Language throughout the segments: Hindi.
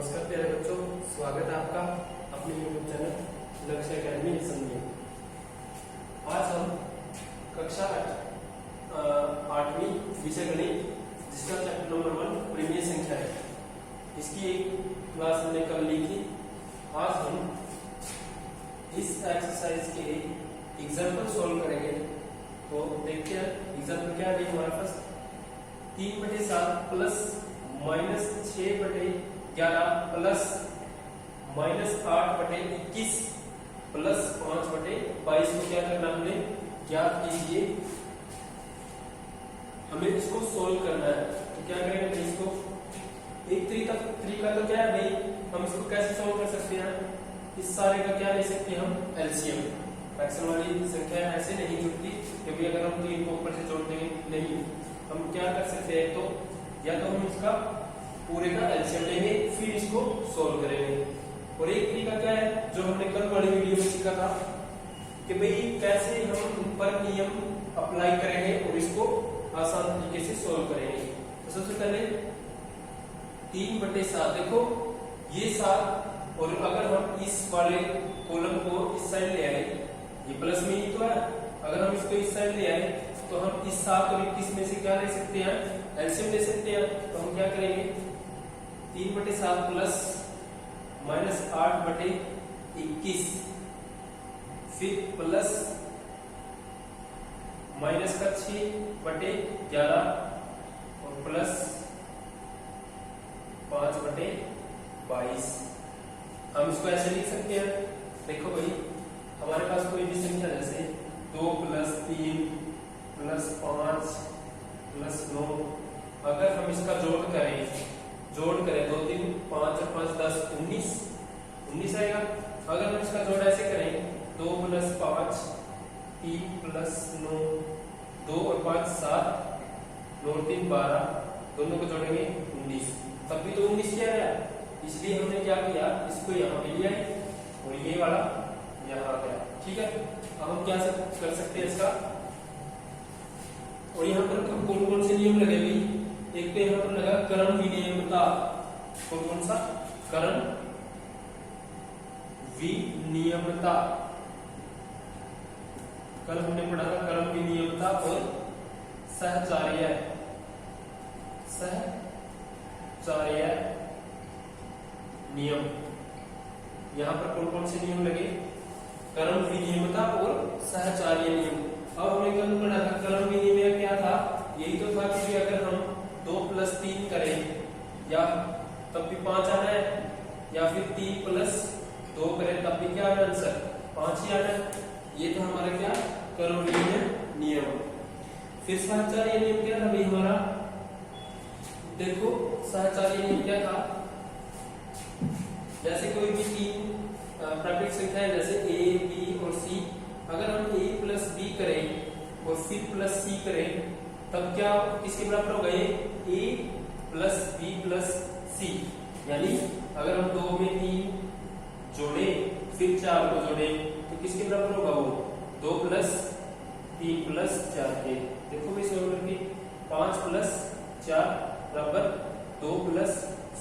नमस्कार प्यारे बच्चों, स्वागत है आपका अपने यूट्यूब चैनल लक्ष्य अकेडमी लेसन में। आज हम कक्षा 8वीं विषय गणित जिसका चैप्टर नंबर 1 परिमेय संख्या है, इसकी एक क्लास हमने कल ली थी। आज हम इस एक्सरसाइज के एग्जाम्पल सॉल्व करेंगे। तो देखते हैं एग्जाम्पल क्या है हमारे पास। 3/7 प्लस -6/11 प्लस -8/21 प्लस 5/22 को क्या करना हमने ज्ञात कीजिए। हमें इसको सोल्व करना है। तो क्या करेंगे इसको, एक तरीका तो क्या है भाई, हम इसको कैसे सोल्व कर सकते हैं। इस सारे का क्या ले सकते हैं हम एलसीएम। फ्रैक्शन वाली संख्या ऐसे नहीं जुड़ती, क्योंकि अगर हम 3 को ऊपर से जोड़ देंगे नहीं, हम क्या कर सकते हैं, तो या तो हम इसका पूरे का एलसीएम लेंगे फिर इसको सोल्व करेंगे। और एक तरीका क्या है जो हमने कल वाली वीडियो में सीखा था कि भाई कैसे हम पर नियम अप्लाई करेंगे और इसको आसान तरीके से सोल्व करेंगे। तो सबसे पहले 3/7 देखो ये 7, और अगर हम इस वाले कॉलम को इस साइड ले आए, ये प्लस में ही तो है, अगर हम इसको इस साइड ले आए तो हम इस 7 और 21 में से क्या ले सकते हैं, एलसीएम ले सकते हैं। तो हम क्या करेंगे, 3/7 प्लस -8/21 फिर प्लस -6/11 और प्लस 5/22। हम इसको ऐसे लिख सकते हैं। देखो भाई हमारे पास कोई भी संख्या जैसे 2 + 3 + 5 + 9, अगर हम इसका जोड़ करें 2 3 5 और 5 10 19 आएगा। अगर हम इसका जोड़ ऐसे करें 2 + 5 3 + 9 2 और 5 7 9 और 3 12, दोनों को जोड़ेंगे 19, तब भी तो 19 क्या है। इसलिए हमने क्या किया, इसको यहाँ पे लिया और ये वाला यहाँ आ गया। ठीक है, अब हम क्या कर सकते हैं इसका, और यहाँ पर कौन कौन से नियम लगे भाई। एक तो यहाँ पर लगा करण विनियमता। कौन सा, करण विनियमता। कल हमने पढ़ा था करण विनियमता और सहचार्य नियम। यहाँ पर कौन कौन से नियम लगे, करण विनियमता और सहचार्य नियम। अब हमने कल पढ़ा था करण विनिमय क्या था, यही तो था कि अगर हम 2 + 3 करें या तब भी 5 आना है, या फिर 3 + 2 करें तब भी क्या आना आंसर 5 ही आना है। ये तो हमारा क्या करण विनिमय नियम। फिर सहचार्य नियम क्या था भाई हमारा, देखो सहचार्य नियम क्या था, जैसे कोई भी 3 प्राकृतिक संख्या है जैसे a, b और c, अगर हम a + b करें और फिर + c करें तब क्या किसके बराबर होगा, a + b + c। यानी अगर हम 2 में 3 जोड़े फिर 4 को जोड़े तो किसके बराबर होगा, वो 2 + 3 + 4 के। देखो भाई सोल्व करके 5 + 4 बराबर 2 +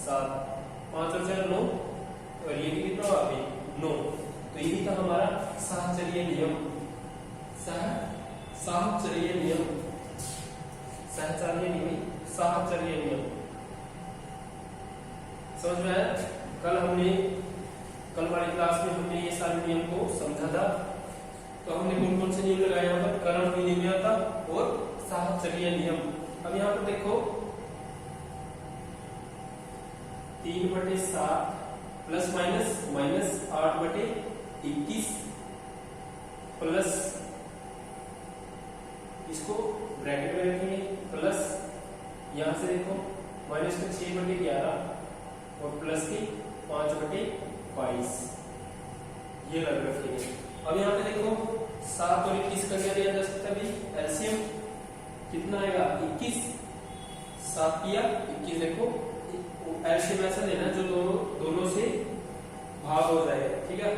7, 5 और 4 9, और ये भी कितना आ गया 9। तो यही था हमारा सहचर्य नियम। सहचर्य नियम, सहचार्य नियम, सहचर्य नियम समझ में आया। कल वाली क्लास में हमने ये सारे नियम को समझा था। तो हमने कौन कौन से नियम लगाए यहाँ पर, करण विनिमयता और सहचर्य नियम। अब यहाँ पर देखो 3/7 प्लस माइनस -8/21 प्लस, इसको ब्रैकेट में रखेंगे, प्लस यहां से देखो -6/11 और प्लस की 5/22, ये लग रखेंगे। अब यहाँ पे देखो 7 और 21 का क्या दिया जा सकता है, एलसीएम कितना आएगा 21, 7 किया 21। देखो एलसीएम ऐसा लेना जो दोनों से भाग हो जाए। ठीक है,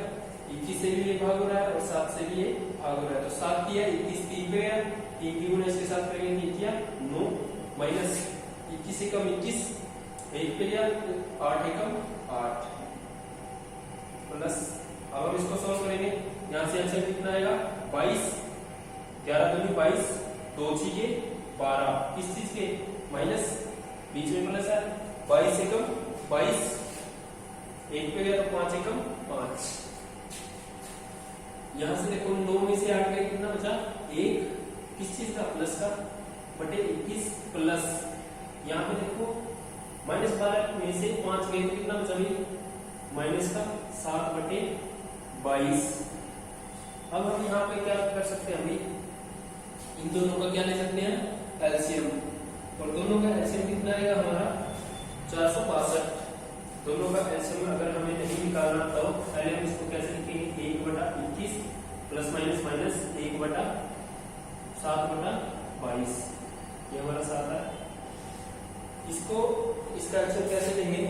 21 से भी ये भाग हो रहा है और 7 से भी ये भाग हो रहा है। तो 7 किया 21 3 पे गया, 3 की गुणा इसके साथ करेंगे 3 किया 9 -21 से कम 21 1 पे गया, 8 एकम 8। प्लस, अब हम इसको सॉल्व करेंगे, यहाँ से आंसर कितना आएगा 22, 11 दूनी 22, 2 छीके 12, किस चीज के माइनस, बीच में प्लस है, 22 एकम 22, एक पे गया तो 5 एकम 5, यहां से देखो 9 में से 8 गया कितना बचा, 1, किस चीज का प्लस का, बटे 21 प्लस, यहाँ पे देखो माइनस 12 में से 5 गए तो कितना बचा भाई, माइनस का 7 बटे 22। अब हम यहाँ पे क्या कर सकते हैं भाई, इन दोनों का क्या ले सकते हैं एलसीएम, और दोनों का एलसीएम कितना आएगा हमारा 462, दोनों का एलसीएम अगर हमें नहीं निकालना तो पहले हम इसको कैसे लिखेंगे, 1/21 प्लस माइनस माइनस 1/7/22, ये हमारा 7 है। इसको इसका एलसीएम कैसे लेंगे,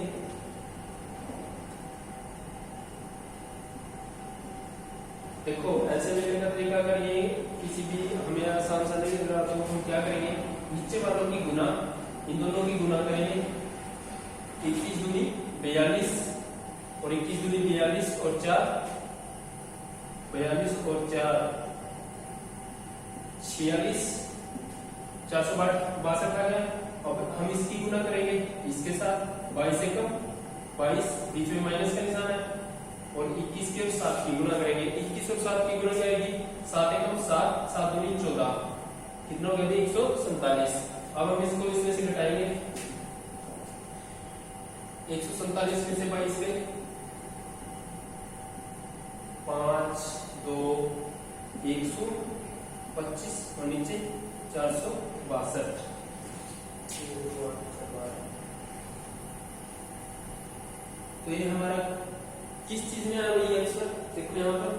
देखो एलसीएम लेने का तरीका, अगर ये किसी भी हमें आसान सा नहीं लग रहा तो हम क्या करेंगे, नीचे वालों की गुना, इन दोनों की गुना करेंगे, 21 दूनी 42 और 21 दूनी 42 और 4 46 462 आ गया। अब हम इसकी गुना करेंगे इसके साथ, 22 एकम 22, बीच में माइनस का निशान है, और 21 के और 7 की गुना करेंगे, 21 और 7 की गुना जाएगी 7 एकम 7, 7 दूनी 14, कितना हो गया 147। अब हम इसको इसमें से घटाएंगे, 147 में से 22 गए, 5 2 125 और नीचे 462। तो ये हमारा किस चीज में आ रही है आंसर, देखो यहाँ पर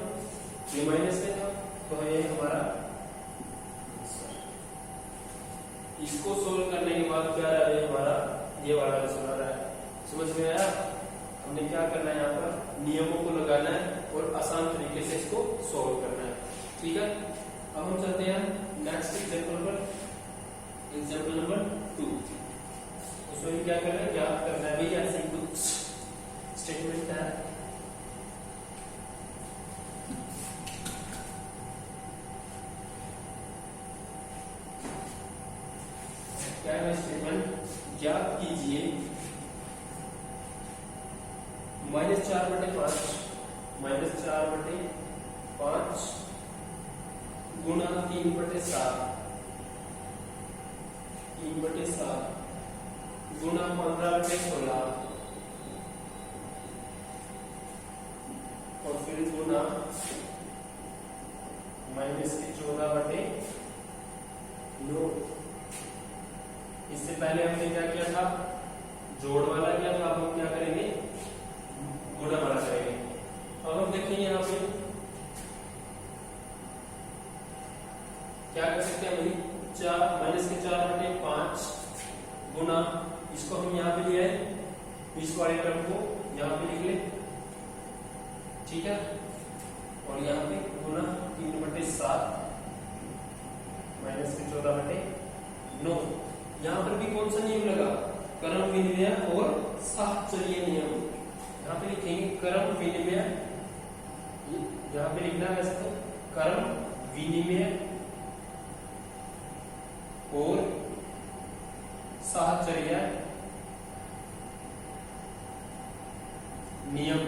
ये माइनस में था, तो ये हमारा आंसर। इसको सोल्व करने के बाद क्या रहा है हमारा, ये वाला आंसर आ रहा है, समझ में आया। हमने क्या करना है, यहाँ पर नियमों को लगाना है और आसान तरीके से इसको सोल्व करना है, ठीक है। अब हम चलते हैं नेक्स्ट एग्जाम्पल पर, एग्जाम्पल नंबर 2। उसमें क्या करना है, क्या करना है भाई, ऐसे कुछ स्टेटमेंट है, क्या है स्टेटमेंट, ज्ञात कीजिए -4/5 -4/5 गुणा 3/7 गुणा 15/16 और फिर गुणा -14/9। इससे पहले हमने क्या किया था, जोड़ वाला किया था, अब हम क्या करेंगे, गुणा वाला करेंगे। अब हम देखेंगे यहाँ पे क्या कर सकते हैं भाई, 4/5 गुणा, इसको हम यहाँ पे लिया है, इस वाले टर्म को यहाँ पे लिख ले, ठीक है, और यहाँ पे गुणा 3/7 -14/9। यहाँ पर भी कौन सा नियम लगा, क्रम विनिमय और साहचर्य नियम। यहाँ पे लिखेंगे क्रम विनिमय, यहाँ पे लिखना है वैसे तो क्रम विनिमय और साहचर्य नियम।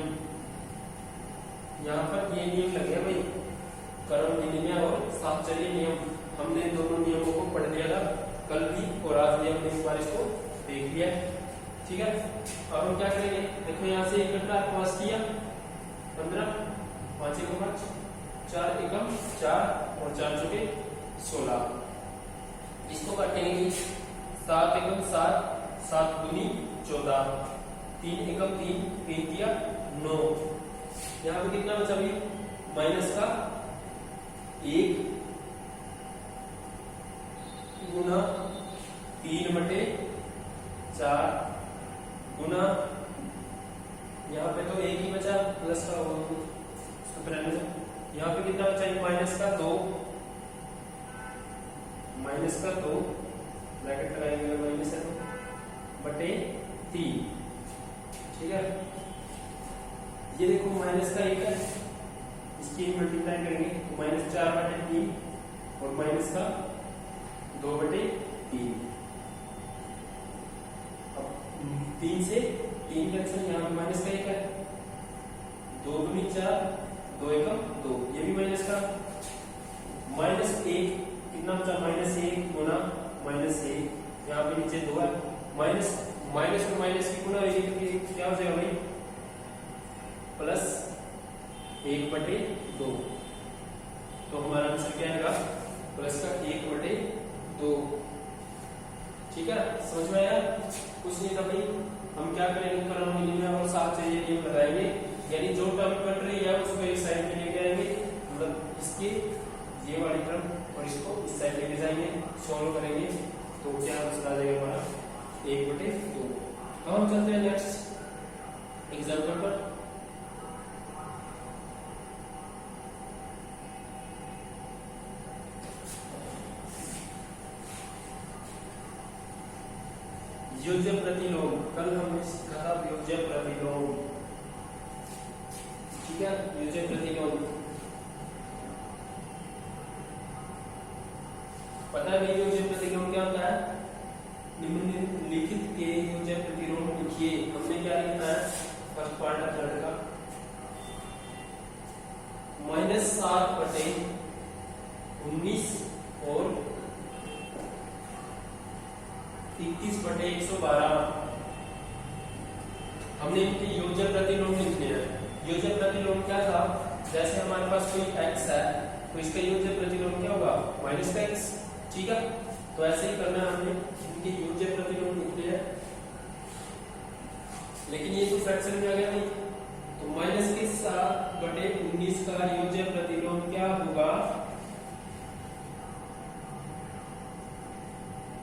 यहाँ पर ये नियम लग गया भाई, क्रम विनिमय और साहचर्य नियम। हमने दोनों नियमों को पढ़ लिया था कल भी, और आज भी हमने इस बार इसको देख लिया, ठीक है। अब हम क्या करेंगे, देखो यहाँ से एक घंटा पास किया, 15, 5 एकम 5, 4 एकम 4 और 4 चौके 16। इसको काटेंगे, 7 एकम 7, 7 दूनी 14, 3 एकम 3, 3 दिया 9। यहाँ पे कितना बचा भाई, माइनस का 1 गुना 3/4 गुना, यहाँ पे तो 1 ही बचा, प्लस का यहाँ पे कितना बचा, माइनस का 2 ब्रैकेट लगाएंगे, माइनस है 2/3, ठीक है। ये देखो माइनस का 1 है, इसकी मल्टीप्लाई करेंगे तो -4/3 और माइनस का 2/3। अब 3 से 3 कैंसिल, यहाँ पे माइनस का 1 है, 2 दूनी 4, 2 एकम 2, ये भी माइनस का, -1 कितना बचा, -1 गुना -1, यहाँ पे नीचे 2 है, माइनस और माइनस की गुना होगी तो क्या हो जाएगा भाई, +1/2। तो हमारा आंसर क्या आएगा, प्लस का 1/2। ठीक है, समझ में आया? कुछ नहीं था भाई, हम क्या करेंगे, मिनिमम और साथ चाहिए नियम लगाएंगे, यानी जो टर्म कट रही है उसको एक साइड में लेके आएंगे, मतलब इसके ये वाली टर्म और इसको इस साइड लेके जाएंगे, सॉल्व करेंगे तो क्या आंसर आ जाएगा हमारा 1/2। अब हम चलते हैं नेक्स्ट एग्जाम्पल पर। योज्य प्रतिलोम, कल हमने सीखा था योज्य प्रतिलोम। ठीक है, योज्य प्रतिलोम पता है भाई, योज्य प्रतिलोम क्या होता है? निम्नलिखित के योज्य प्रतिलोम लिखिए। हमने क्या लिखना है, फर्स्ट पार्ट है थर्ड का, -7/19 और 21/112। हमने इनके योज्य प्रतिलोम लिखने हैं। योज्य प्रतिलोम क्या था, जैसे हमारे पास कोई x है तो इसका योज्य प्रतिलोम क्या होगा, -x। ठीक है, तो ऐसे ही करना है, हमने इनके योज्य प्रतिलोम लिखने हैं। लेकिन ये तो फ्रैक्शन में आ गया नहीं, तो -7/19 का योज्य प्रतिलोम क्या होगा,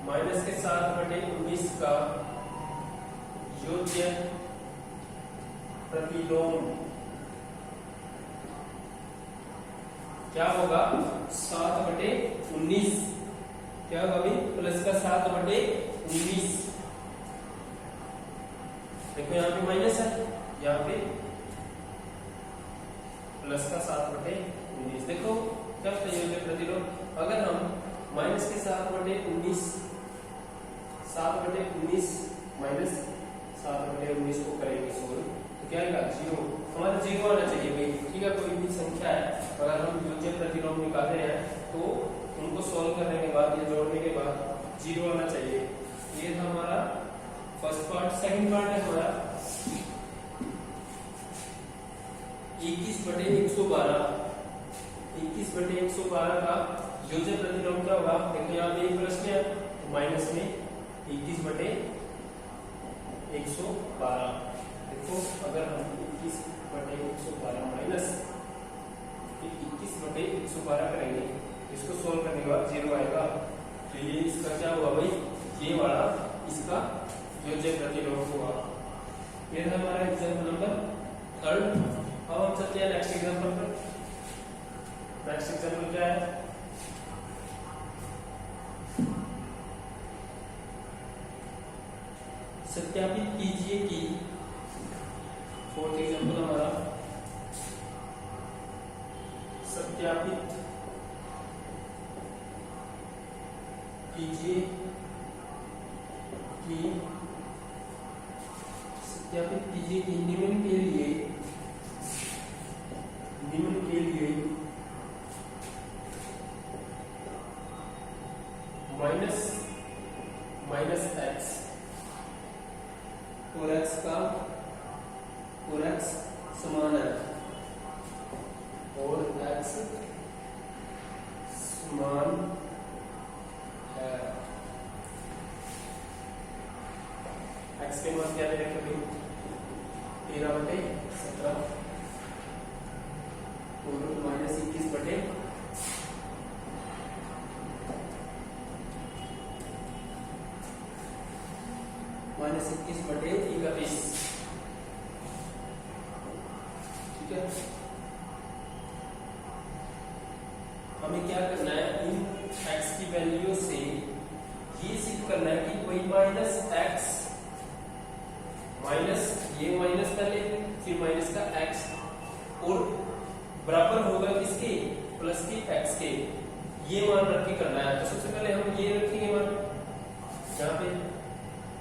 -7/19 का योज्य प्रतिलोम क्या होगा, 7/19। क्या होगा भाई, प्लस का 7/19। देखो यहाँ पे माइनस है, यहाँ पे प्लस का 7/19। देखो क्या होता है योज्य प्रतिलोम, अगर हम माइनस के 7/19 माइनस 7/19 को करेंगे सोल्व तो क्या आएगा, 0। हमारा 0 आना चाहिए भाई। ठीक है, कोई भी संख्या है अगर हम योज्य प्रतिलोम निकाल रहे हैं तो उनको सोल्व करने के बाद या जोड़ने के बाद 0 आना चाहिए। ये था हमारा फर्स्ट पार्ट। सेकंड पार्ट है हमारा 21/112। 21/112 का योज्य प्रतिलोम क्या होगा, देखो यहाँ पे एक प्रश्न है, माइनस में 21/112। देखो अगर हम 21/112 माइनस 21/112 करेंगे, इसको सोल्व करने के बाद 0 आएगा। तो ये इसका क्या हुआ भाई, ये वाला इसका योज्य प्रतिलोम हुआ। ये है हमारा एग्जाम्पल नंबर 3। अब हम चलते हैं नेक्स्ट एग्जाम्पल पर। नेक्स्ट एग्जाम्पल क्या है, सत्यापित कीजिए कि, फोर्थ एग्जाम्पल हमारा, सत्यापित कीजिए कि निम्न के लिए माइनस x और x समान है और x समान है। x के मान क्या दे रखे भाई, 13/17 और -21/21। ठीक है, हमें क्या करना है, इन x की वैल्यू से ये सिद्ध करना है कि कोई -x माइनस, ये माइनस पहले फिर माइनस का x और बराबर होगा किसके, प्लस के x के। ये मान रख के करना है। तो सबसे पहले हम ये रखेंगे मान यहाँ पे,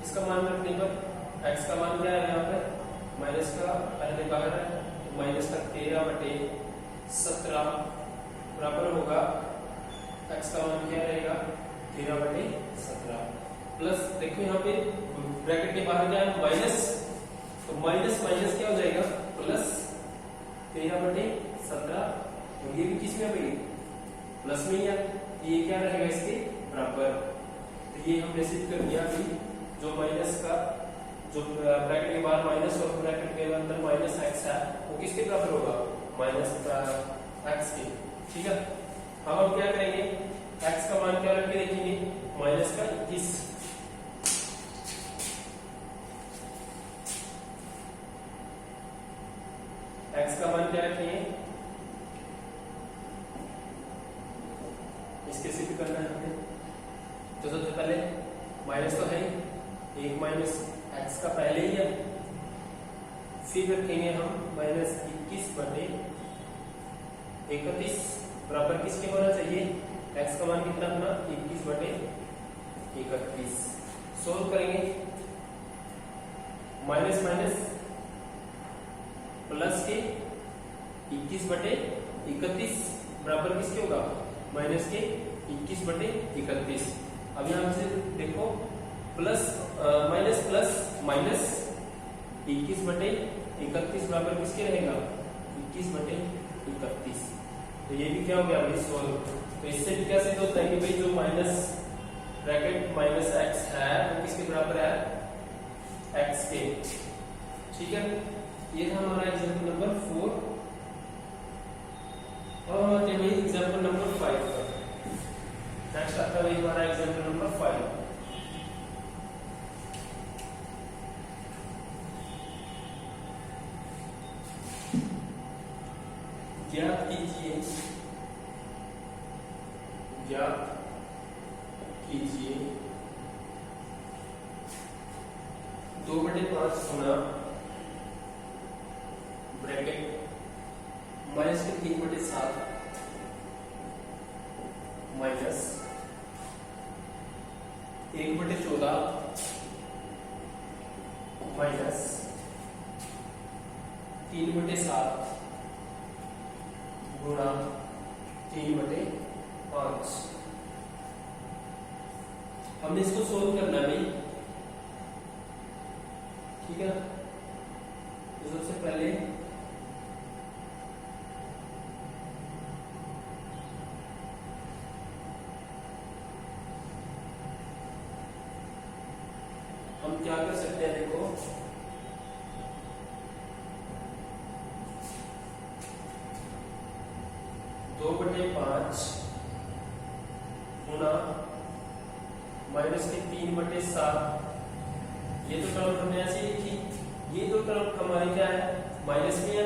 इसका मान रखने पर x का मान क्या है यहाँ पे, माइनस का पहले बाहर है, तो माइनस का 13/17 बराबर होगा x का मान क्या रहेगा 13/17 प्लस, देखो यहाँ पे ब्रैकेट के बाहर क्या है माइनस, तो माइनस माइनस क्या हो जाएगा प्लस 13/17, और ये भी किस में है प्लस में ही है, ये क्या रहेगा इसके बराबर। तो ये हमने सिद्ध कर दिया कि जो माइनस का जो ब्रैकेट के बाहर माइनस और ब्रैकेट के अंदर माइनस x है वो किसके बराबर होगा माइनस x के। ठीक है, अब हम क्या करेंगे, x का मान क्या रख के देखेंगे माइनस का 21, x का मान क्या रखेंगे, इसके सिद्ध करना है हमें। तो सबसे पहले माइनस तो है, एक माइनस x का पहले ही है, फिर रखेंगे हम माइनस 21/31 बराबर किसके होना चाहिए, x का मान कितना अपना 21/31। सोल्व करेंगे, माइनस माइनस प्लस के 21/31 बराबर किसके होगा माइनस के 21/31। अब यहां से देखो प्लस माइनस प्लस माइनस 21/31 बराबर किसके रहेगा 21/31। तो ये भी क्या हो गया भाई सोल्व। तो इससे भी क्या सिद्ध होता है कि भाई जो माइनस ब्रैकेट माइनस x है वो किसके बराबर है x के। ठीक है, ये था हमारा एग्जांपल नंबर 4। और हम आते हैं एग्जांपल नंबर 5 पर। नेक्स्ट आता है हमारा एग्जांपल नंबर 5। ज्ञात कीजिए 2/5 गुना ब्रैकेट माइनस के 3/7 माइनस 1/14 माइनस 3/7 गुणा 3/5। हमने इसको सोल्व करना है भाई। ठीक है, तो सबसे पहले हम क्या कर सकते हैं, देखो दो बटे 5 गुना माइनस के 3/7। ये तो टर्म हमने ऐसे लिखी, ये तो टर्म हमारी क्या है माइनस में है,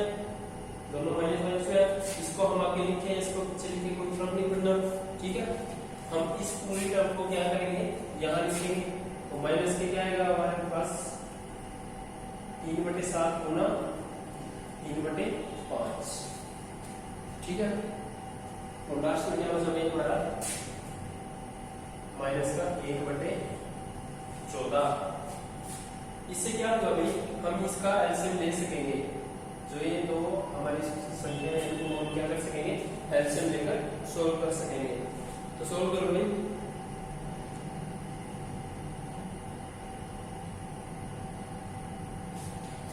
दोनों माइनस माइनस में है। इसको हम आगे लिखे, इसको पीछे लिखे, कोई फर्क नहीं पड़ना। ठीक है, हम इस पूरी टर्म को क्या करेंगे यहाँ लिखेंगे, तो माइनस के क्या आएगा हमारे पास 3/7 गुना 3/5। ठीक है, और लास्ट में क्या हो जाएगा हमारा माइनस का 1/14। इससे क्या होगा भाई, हम इसका एलसीएम ले सकेंगे। जो ये दो हमारी संख्या है इनको हम क्या कर सकेंगे एलसीएम लेकर सोल्व कर सकेंगे। तो सोल्व करो भाई।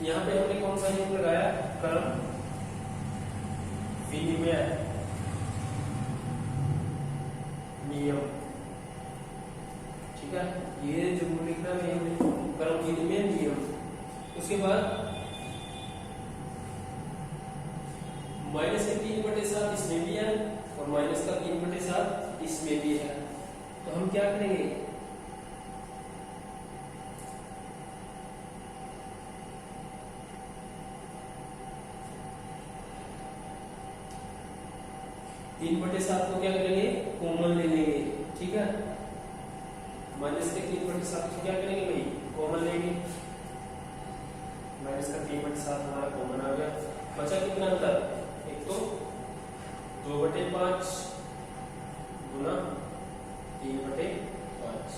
यहाँ पे हमने कौन सा नियम लगाया, क्रम विनिमय नियम। ठीक है, ये जो लिखना है क्रम विनिमय नियम। उसके बाद माइनस का 3/7 इसमें भी है और माइनस का 3/7 इसमें भी है। तो हम क्या करेंगे, तीन बटे सात को क्या करेंगे कॉमन ले लेंगे। ठीक है, माइनस के 3/7 को क्या करेंगे भाई कॉमन लेंगे, माइनस का 3/7 हमारा कॉमन आ गया। बचा कितना अंतर, एक तो 2/5 गुना 3/5,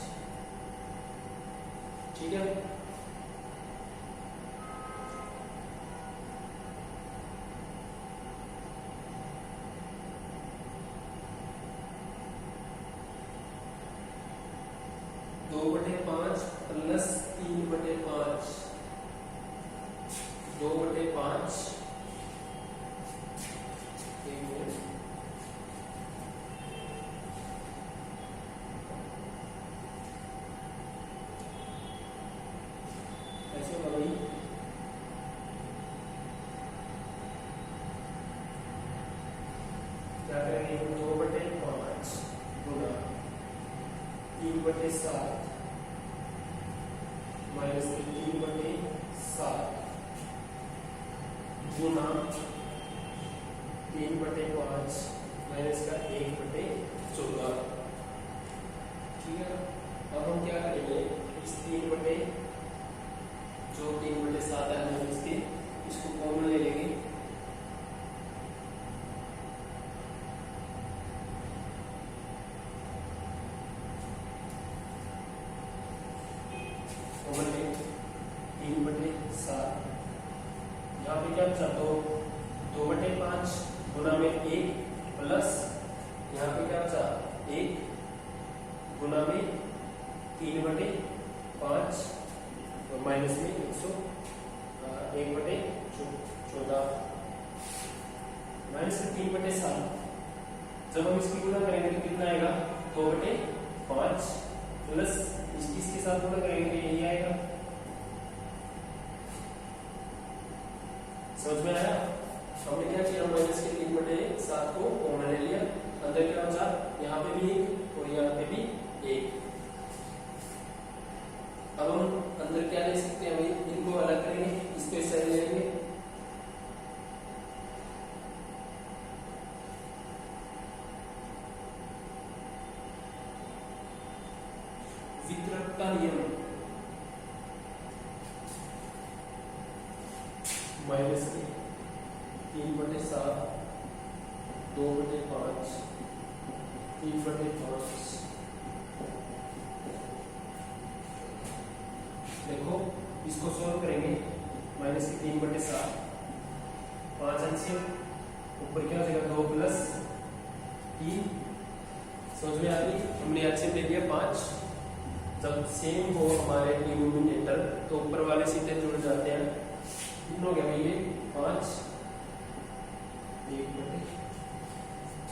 ठीक है। दो बटे पांच प्लस 3/5, 2/5 ऐसे होगा भाई, क्या करेंगे, 2/5 गुना 3/7 माइनस 3/7 गुना 3/5 माइनस का 1/14, ठीक है। अब हम क्या करेंगे, इस 3/7 है हम इसको कॉमन ले लेंगे, कॉमन ले 3/7, यहाँ पे क्या बचा, 2/5 गुना में 1 प्लस यहाँ पे क्या बचा 1 गुना में 3/5 और माइनस में 1/14 माइनस 3/7। जब हम इसकी गुना करेंगे तो कितना आएगा, 2/5 प्लस इसके साथ गुना करेंगे तो यही आएगा। समझ में आया? हमने क्या किया, माइनस के 3/7 को कॉमन ले लिया, अंदर क्या बचा, यहाँ पे भी 1 और यहाँ पे भी 1। अब हम अंदर क्या ले सकते हैं भाई, इनको अलग करेंगे, इसको इस साइड ले लेंगे, वितरक का नियम, माइनस 3/7 2/5 3/5, देखो इसको सॉल्व करेंगे, माइनस 3/7 5 अंश ऊपर क्या हो जाएगा, 2 प्लस 3, समझ में आ गई, हमने अच्छे दे दिया 5। जब सेम हो हमारे डिनोमिनेटर तो ऊपर वाले सीधे जुड़ जाते हैं, कितना हो गया भाई ये 5, 1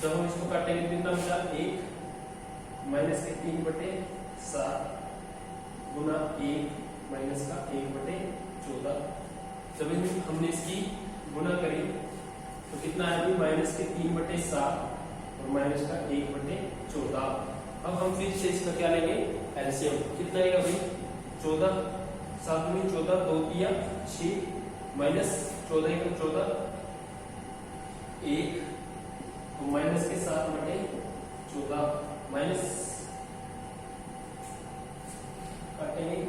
जब हम इसको काटेंगे कितना बचा 1 माइनस के 3/7 गुना 1 माइनस का 1/14। जब हमने इसकी गुना करी तो कितना आया, माइनस के 3/7 और माइनस का 1/14। अब हम फिर से इसका क्या लेंगे, एलसीएम, कितना आएगा भाई 14, 7 में 14, 2 किया 6 माइनस 14 1 14 1 तो माइनस के 7/14 माइनस काटेंगे,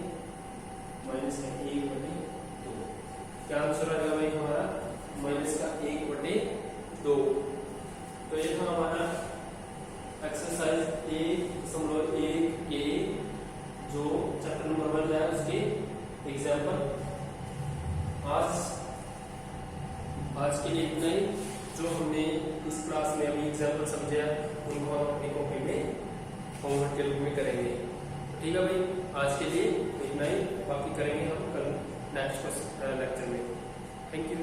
माइनस का 1/2, क्या आंसर आ जाएगा भाई हमारा, माइनस का 1/2। तो ये था हमारा एक्सरसाइज 1.1 के जो चैप्टर नंबर 1 है उसके एग्जाम्पल। आज के लिए इतना ही, जो हमने इस क्लास में अभी एग्जाम्पल समझे उनको हम अपनी कॉपी में होमवर्क के रूप में करेंगे। ठीक है भाई, आज के लिए इतना ही, बाकी करेंगे हम कल नेक्स्ट लेक्चर में। Thank you.